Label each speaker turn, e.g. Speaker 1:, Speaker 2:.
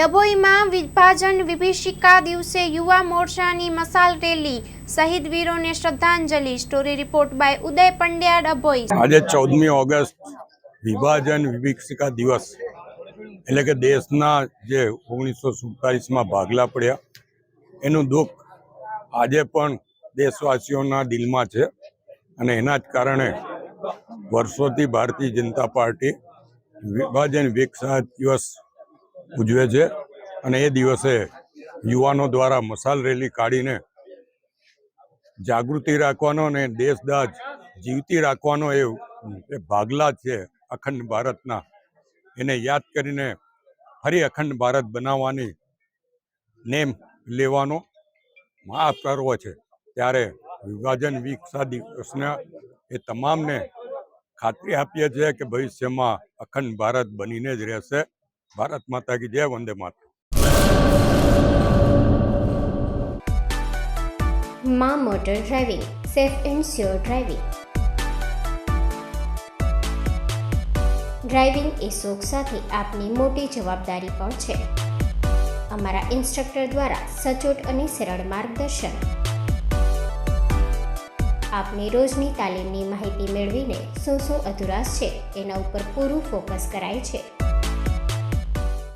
Speaker 1: ડભોઈમાં વિભાજન વિભીષિકા દિવસે યુવા મોરચાની મશાલ રેલી, શહીદ વીરોને શ્રદ્ધાંજલિ. સ્ટોરી રિપોર્ટ બાય ઉદય પંડ્યા, ડભોઈ.
Speaker 2: આજે 14મી ઓગસ્ટ વિભાજન વિભીષિકા દિવસ એટલે કે દેશના જે 1947માં ભાગલા પડ્યા એનું દુઃખ આજે પણ દેશવાસીઓના દિલમાં છે અને એના જ કારણે વર્ષોથી ભારતીય જનતા પાર્ટી વિભાજન વિભીષિકા દિવસ ઉજવે છે અને એ દિવસે યુવાનો દ્વારા મશાલ રેલી કાઢીને જાગૃતિ રાખવાનો અને દેશદાજ જીવતી રાખવાનો એ ભાગલા છે અખંડ ભારતના, એને યાદ કરીને ફરી અખંડ ભારત બનાવવાની નેમ લેવાનો મહાપર્વ છે. ત્યારે વિભાજન વિભીષિકા દિવસના એ તમામને ખાતરી આપીએ છીએ કે ભવિષ્યમાં અખંડ ભારત બનીને જ રહેશે. ભારત માતા કી જય, વંદે માતરમ.
Speaker 3: માં motor driving, safe and sure driving. Driving એ શોખ સાથે આપની મોટી જવાબદારી પણ છે. અમારા ઇન્સ્ટ્રક્ટર દ્વારા સચોટ અને સરળ માર્ગદર્શન. આપની રોજની તાલીમની માહિતી મેળવીને શું અધુરાશ છે એના ઉપર પૂરું ફોકસ કરાય છે.